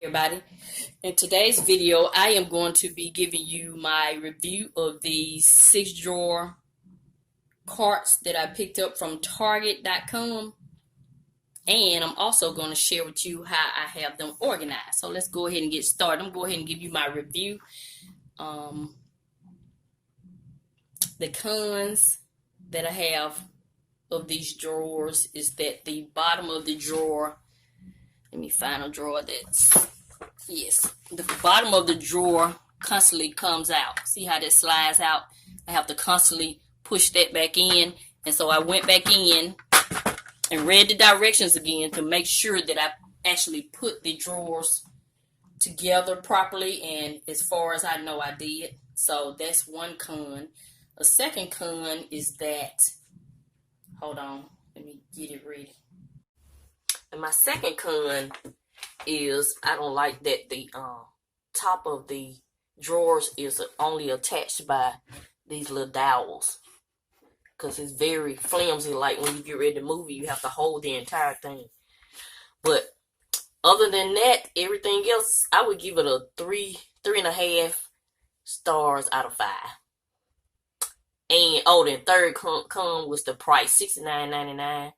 Everybody, in today's video I am going to be giving you my review of these 6-drawer carts that I picked up from Target.com, and I'm also going to share with you how I have them organized. So let's go ahead and get started. I'm going to go ahead and give you my review. The cons that I have of these drawers is that the bottom of the drawer, let me find a drawer that's, yes, the bottom of the drawer constantly comes out. See how that slides out? I have to constantly push that back in. And so I went back in and read the directions again to make sure that I actually put the drawers together properly. And as far as I know, I did. So that's one con. A second con is that, hold on, let me get it ready. And my second con is I don't like that the top of the drawers is only attached by these little dowels, because it's very flimsy. Like when you get ready to move it, you have to hold the entire thing. But other than that, everything else, I would give it a 3.5 stars out of 5. And the third con was the price, $69.99.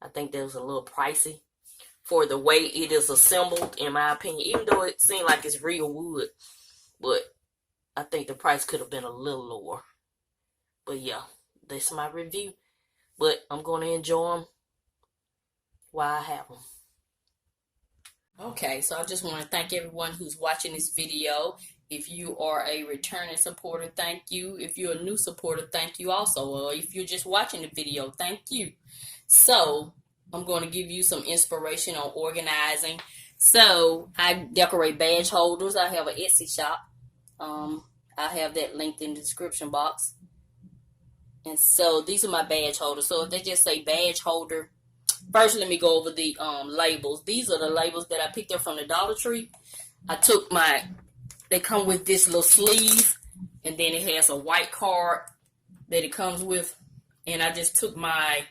I think that was a little pricey for the way it is assembled, in my opinion, even though it seemed like it's real wood. But I think the price could have been a little lower. But yeah, that's my review. But I'm going to enjoy them while I have them. Okay, so I just want to thank everyone who's watching this video. If you are a returning supporter, thank you. If you're a new supporter, thank you also. Or if you're just watching the video, thank you. So I'm going to give you some inspiration on organizing. So I decorate badge holders. I have an Etsy shop. I have that linked in the description box. And so these are my badge holders. So if they just say badge holder, first let me go over the labels. These are the labels that I picked up from the Dollar Tree. I took they come with this little sleeve, and then it has a white card that it comes with. And I just took my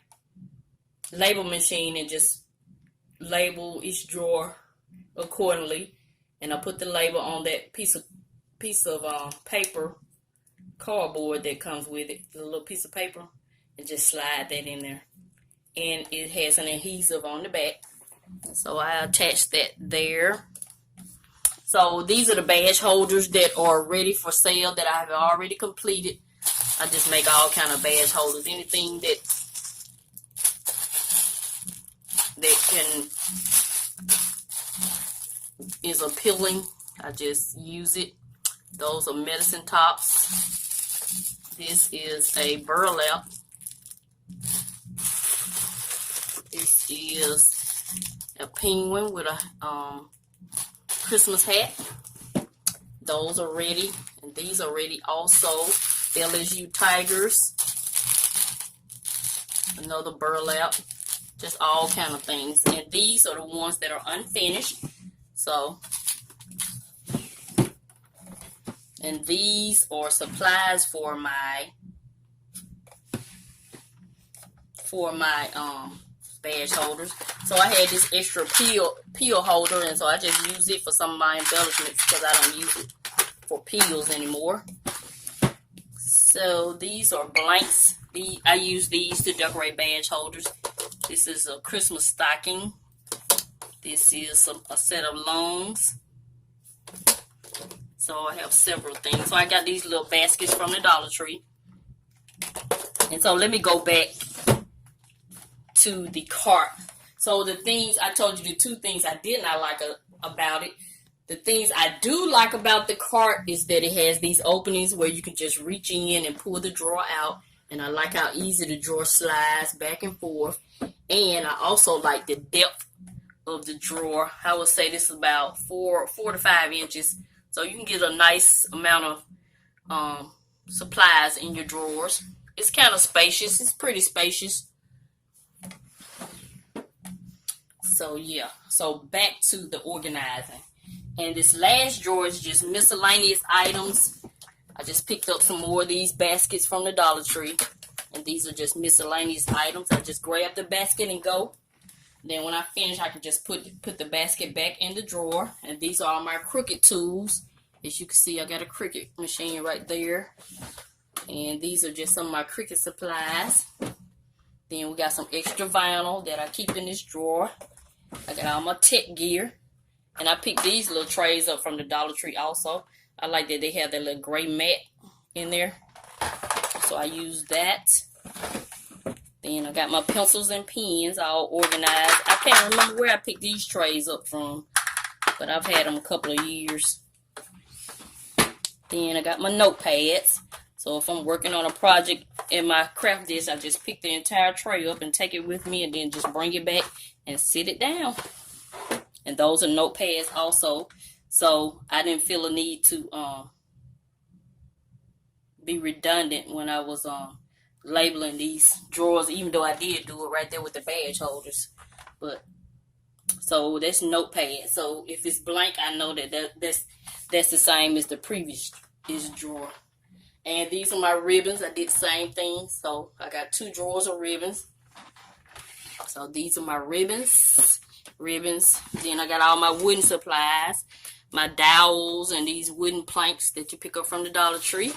label machine and just label each drawer accordingly, and I put the label on that piece of paper, cardboard that comes with it, the little piece of paper, and just slide that in there. And it has an adhesive on the back, so I attached that there. So these are the badge holders that are ready for sale that I have already completed. I just make all kind of badge holders, anything that is appealing, I just use it. Those are medicine tops. This is a burlap. This is a penguin with a Christmas hat. Those are ready, and these are ready also. LSU tigers. Another burlap. Just all kind of things. And these are the ones that are unfinished. So, and these are supplies for my badge holders. So I had this extra peel holder, and so I just use it for some of my embellishments because I don't use it for peels anymore. So these are blanks. I use these to decorate badge holders. This is a Christmas stocking. This is a set of lungs. So I have several things. So I got these little baskets from the Dollar Tree. And so let me go back to the cart. So the things I told you, the two things I did not like about it. The things I do like about the cart is that it has these openings where you can just reach in and pull the drawer out. And I like how easy the drawer slides back and forth. And I also like the depth of the drawer. I would say this is about 4 to 5 inches. So you can get a nice amount of supplies in your drawers. It's kind of spacious. It's pretty spacious. So yeah. So back to the organizing. And this last drawer is just miscellaneous items. I just picked up some more of these baskets from the Dollar Tree. And these are just miscellaneous items. I just grab the basket and go. Then when I finish, I can just put the basket back in the drawer. And these are all my Cricut tools. As you can see, I got a Cricut machine right there. And these are just some of my Cricut supplies. Then we got some extra vinyl that I keep in this drawer. I got all my tech gear. And I picked these little trays up from the Dollar Tree also. I like that they have that little gray mat in there. So I use that. Then I got my pencils and pens all organized. I can't remember where I picked these trays up from, but I've had them a couple of years. Then I got my notepads. So if I'm working on a project in my craft dish, I just pick the entire tray up and take it with me and then just bring it back and sit it down. And those are notepads also. So I didn't feel a need to be redundant when I was labeling these drawers, even though I did do it right there with the badge holders. But so that's notepad. So if it's blank, I know that's the same as the previous drawer. And these are my ribbons. I did the same thing. So I got 2 drawers of ribbons. So these are my ribbons. Then I got all my wooden supplies, my dowels and these wooden planks that you pick up from the Dollar Tree.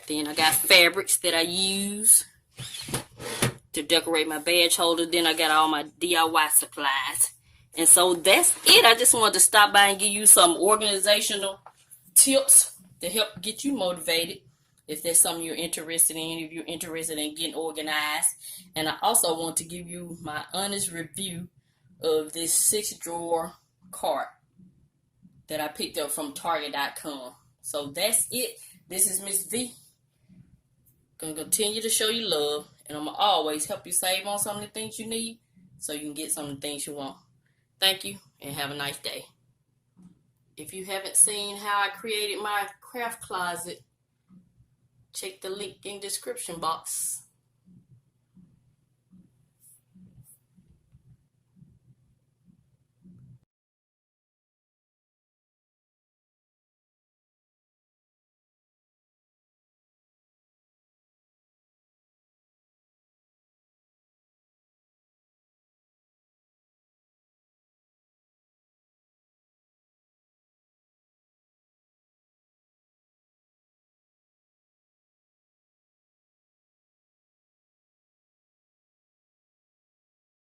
Then I got fabrics that I use to decorate my badge holder. Then I got all my DIY supplies. And so that's it. I just wanted to stop by and give you some organizational tips to help get you motivated if there's something you're interested in, if you're interested in getting organized. And I also want to give you my honest review of this 6-drawer cart that I picked up from Target.com. So that's it. This is Miss V. Gonna continue to show you love, and I'm gonna always help you save on some of the things you need so you can get some of the things you want. Thank you, and have a nice day. If you haven't seen how I created my craft closet, check the link in the description box.